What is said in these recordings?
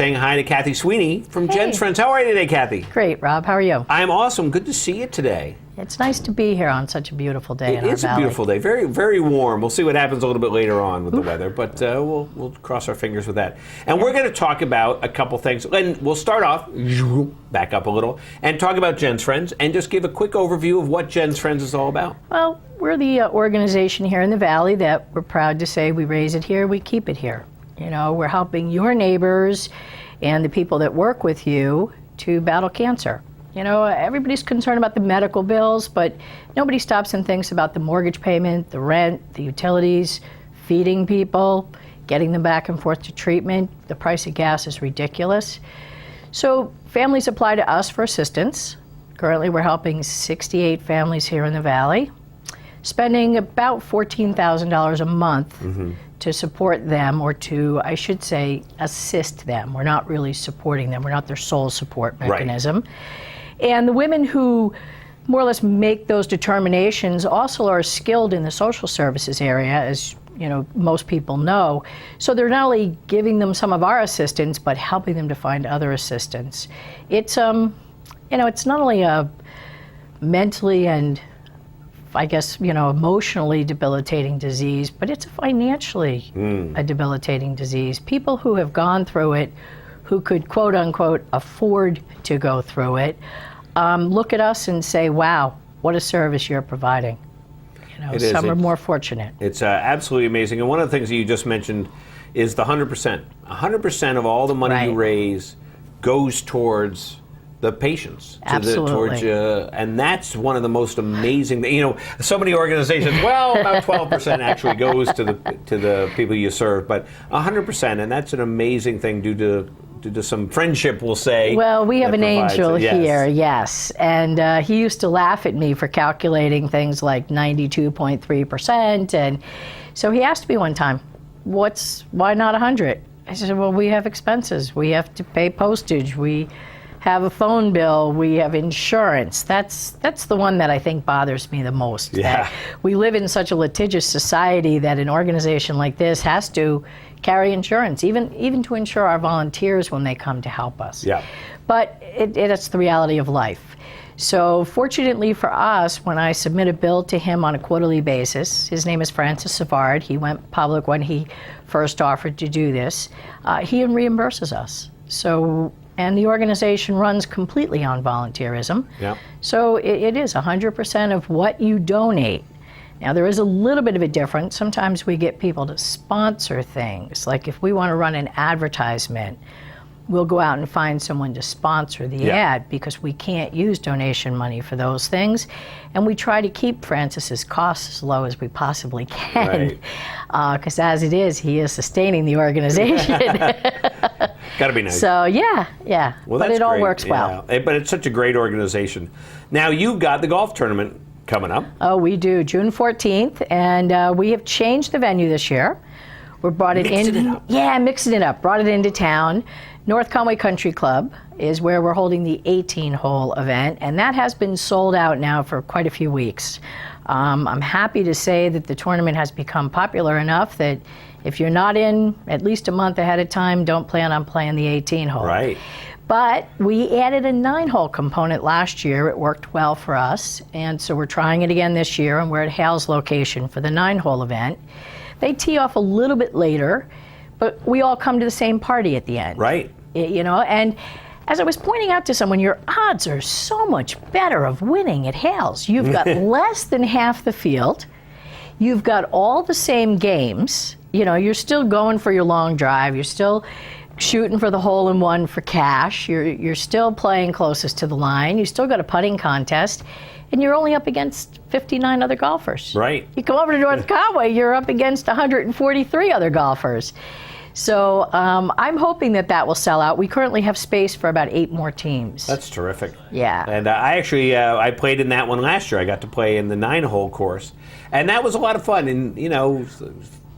saying hi to Kathy Sweeney from Hey. Jen's Friends. How are you today, Kathy? Great, Rob. How are you? I'm awesome. Good to see you today. It's nice to be here on such a beautiful day in our valley. It is a beautiful day. Very, very warm. We'll see what happens a little bit later on with the weather, but we'll cross our fingers with that. And we're going to talk about a couple things. And we'll start off, back up a little, and talk about Jen's Friends and just give a quick overview of what Jen's Friends is all about. Well, we're the organization here in the valley that we're proud to say we raise it here, we keep it here. You know, we're helping your neighbors and the people that work with you to battle cancer. You know, everybody's concerned about the medical bills, but nobody stops and thinks about the mortgage payment, the rent, the utilities, feeding people, getting them back and forth to treatment. The price of gas is ridiculous. So families apply to us for assistance. Currently, we're helping 68 families here in the valley, spending about $14,000 a month to support them, or to, I should say, assist them. We're not really supporting them. We're not their sole support mechanism. Right. And the women who more or less make those determinations also are skilled in the social services area, as you know, most people know. So they're not only giving them some of our assistance, but helping them to find other assistance. It's you know, it's not only a mentally and I guess, you know, emotionally debilitating disease, but it's financially a debilitating disease. People who have gone through it, who could quote unquote afford to go through it, look at us and say, wow, what a service you're providing. You know, some are more fortunate. It's absolutely amazing. And one of the things that you just mentioned is the 100%. 100% of all the money you raise goes towards the patients. Absolutely. And that's one of the most amazing, you know, so many organizations, well, about 12% actually goes to the people you serve, but 100%, and that's an amazing thing due to some friendship, we'll say. Well, we have an angel here, yes. And he used to laugh at me for calculating things like 92.3%. And so he asked me one time, why not 100? I said, well, we have expenses. We have to pay postage. We have a phone bill, we have insurance. That's the one that I think bothers me the most. Yeah. That we live in such a litigious society that an organization like this has to carry insurance, even to insure our volunteers when they come to help us. Yeah. But it's the reality of life. So fortunately for us, when I submit a bill to him on a quarterly basis, his name is Francis Savard, he went public when he first offered to do this, he reimburses us. And the organization runs completely on volunteerism. Yep. So it is 100% of what you donate. Now there is a little bit of a difference. Sometimes we get people to sponsor things. Like if we want to run an advertisement, we'll go out and find someone to sponsor the ad because we can't use donation money for those things. And we try to keep Francis's costs as low as we possibly can. Because as it is, he is sustaining the organization. Gotta be nice. So yeah. Well, but it all works well. But it's such a great organization. Now you've got the golf tournament coming up. Oh, we do, June 14th, and we have changed the venue this year. We brought it Mixing it up. Yeah, mixing it up. Brought it into town. North Conway Country Club is where we're holding the 18-hole event, and that has been sold out now for quite a few weeks. I'm happy to say that the tournament has become popular enough that if you're not in at least a month ahead of time, don't plan on playing the 18-hole. Right. But we added a 9-hole component last year. It worked well for us, and so we're trying it again this year, and we're at Hale's location for the 9-hole event. They tee off a little bit later, but we all come to the same party at the end. Right. You know, and as I was pointing out to someone, your odds are so much better of winning at Hale's. You've got less than half the field. You've got all the same games. You know, you're still going for your long drive. You're still shooting for the hole-in-one for cash. You're still playing closest to the line. You still got a putting contest. And you're only up against 59 other golfers. Right. You come over to North Conway, you're up against 143 other golfers. So I'm hoping that will sell out. We currently have space for about 8 more teams. That's terrific. Yeah. And I actually, I played in that one last year. I got to play in the 9-hole course. And that was a lot of fun. And, you know,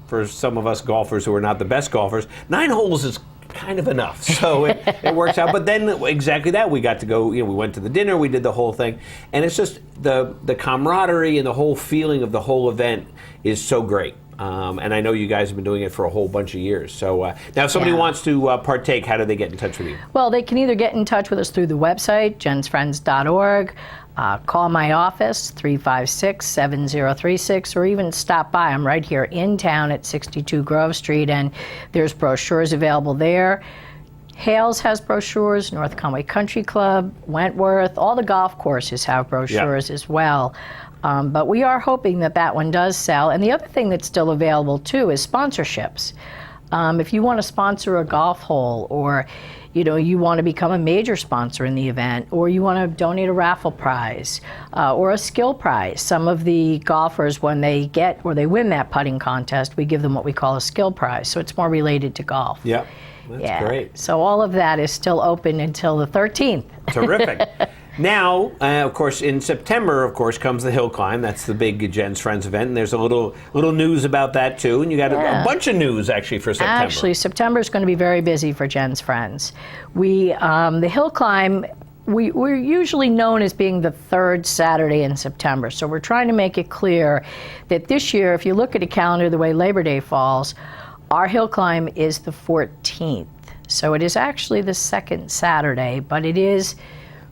for some of us golfers who are not the best golfers, 9 holes is kind of enough. So it works out. But then exactly that, we got to go, you know, we went to the dinner, we did the whole thing. And it's just the camaraderie and the whole feeling of the whole event is so great. And I know you guys have been doing it for a whole bunch of years. So now if somebody Yeah. wants to partake, how do they get in touch with you? Well, they can either get in touch with us through the website, jensfriends.org, call my office, 356-7036, or even stop by. I'm right here in town at 62 Grove Street, and there's brochures available there. Hales has brochures, North Conway Country Club, Wentworth, all the golf courses have brochures as well. But we are hoping that that one does sell. And the other thing that's still available too is sponsorships. If you want to sponsor a golf hole, or you want to become a major sponsor in the event, or you want to donate a raffle prize or a skill prize. Some of the golfers, when they get or they win that putting contest, we give them what we call a skill prize. So it's more related to golf. Yep, that's great. So all of that is still open until the 13th. Terrific. Now, of course, in September, of course, comes the hill climb. That's the big Jen's Friends event, and there's a little news about that too. And you got a bunch of news actually for September. Actually, September is going to be very busy for Jen's Friends. The hill climb. We're usually known as being the third Saturday in September, so we're trying to make it clear that this year, if you look at a calendar the way Labor Day falls, our hill climb is the 14th. So it is actually the second Saturday, but it is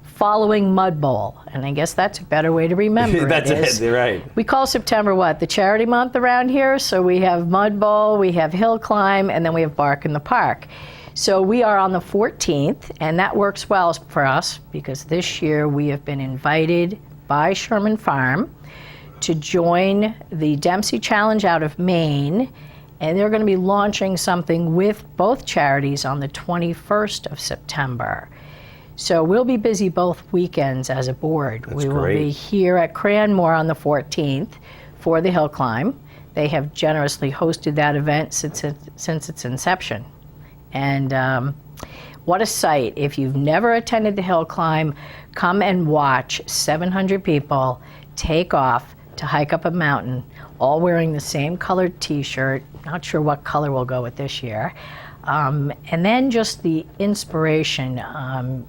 following Mud Bowl, and I guess that's a better way to remember That's it, right. We call September what? The charity month around here, so we have Mud Bowl, we have hill climb, and then we have Bark in the Park. So we are on the 14th, and that works well for us because this year we have been invited by Sherman Farm to join the Dempsey Challenge out of Maine, and they're going to be launching something with both charities on the 21st of September. So we'll be busy both weekends as a board. That's we will great. be here at Cranmore on the 14th for the hill climb. They have generously hosted that event since its inception. And what a sight. If you've never attended the hill climb, come and watch 700 people take off to hike up a mountain, all wearing the same colored t-shirt. Not sure what color we'll go with this year. And then just the inspiration.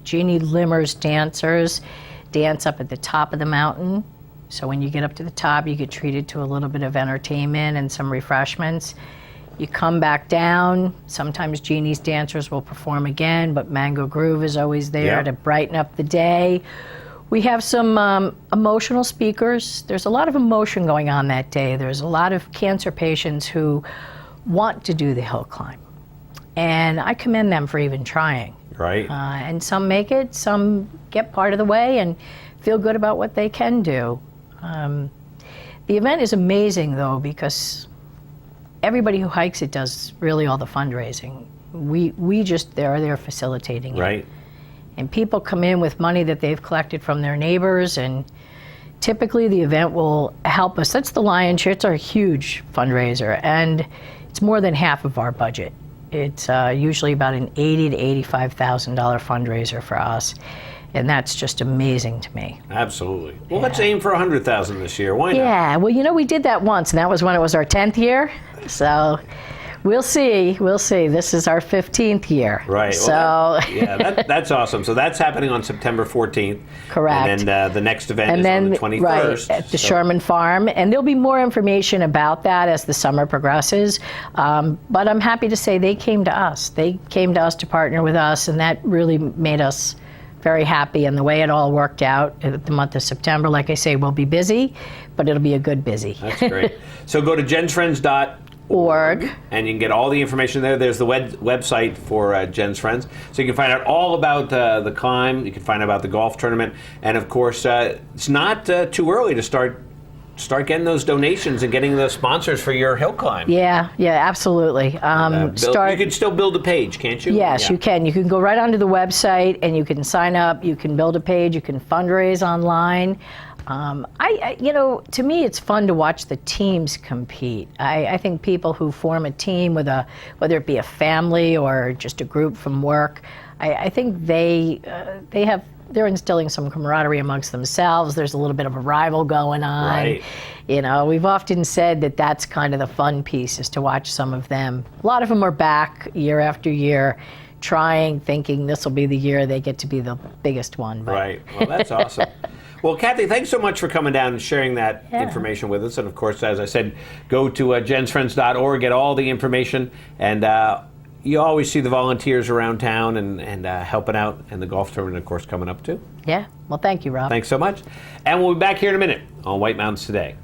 Jeannie Limmer's dancers dance up at the top of the mountain. So when you get up to the top, you get treated to a little bit of entertainment and some refreshments. You come back down. Sometimes Jeannie's dancers will perform again, but Mango Groove is always there to brighten up the day. We have some emotional speakers. There's a lot of emotion going on that day. There's a lot of cancer patients who want to do the hill climb. And I commend them for even trying. Right. And some make it, some get part of the way and feel good about what they can do. The event is amazing, though, because everybody who hikes it does really all the fundraising. We just, they're there facilitating it. Right. And people come in with money that they've collected from their neighbors, and typically the event will help us. That's the lion's share. It's our huge fundraiser, and it's more than half of our budget. It's usually about an $80,000 to $85,000 fundraiser for us, and that's just amazing to me. Absolutely. Well, let's aim for 100,000 this year. Why not? Yeah, well, we did that once, and that was when it was our 10th year. So we'll see. We'll see. This is our 15th year. Right. So Well, that's awesome. So that's happening on September 14th. Correct. And then the next event is on the 21st. Right, at the Sherman Farm. And there'll be more information about that as the summer progresses. But I'm happy to say they came to us. They came to us to partner with us, and that really made us very happy. And the way it all worked out at the month of September, like I say, we'll be busy, but it'll be a good busy. That's great. So go to jensfriends.org, and you can get all the information there. There's the website for Jen's Friends. So you can find out all about the climb. You can find out about the golf tournament. And of course, it's not too early to start getting those donations and getting those sponsors for your hill climb. Yeah, absolutely. You can still build a page, can't you? Yes, you can. You can go right onto the website and you can sign up. You can build a page. You can fundraise online. To me, it's fun to watch the teams compete. I think people who form a team with whether it be a family or just a group from work, I think they're instilling some camaraderie amongst themselves. There's a little bit of a rival going on. Right. We've often said that that's kind of the fun piece, is to watch some of them. A lot of them are back year after year, thinking this will be the year they get to be the biggest one. Right. Well, that's awesome. Well, Kathy, thanks so much for coming down and sharing that information with us. And of course, as I said, go to jensfriends.org, get all the information. And you always see the volunteers around town and helping out. And the golf tournament, of course, coming up too. Yeah. Well, thank you, Rob. Thanks so much. And we'll be back here in a minute on White Mountains Today.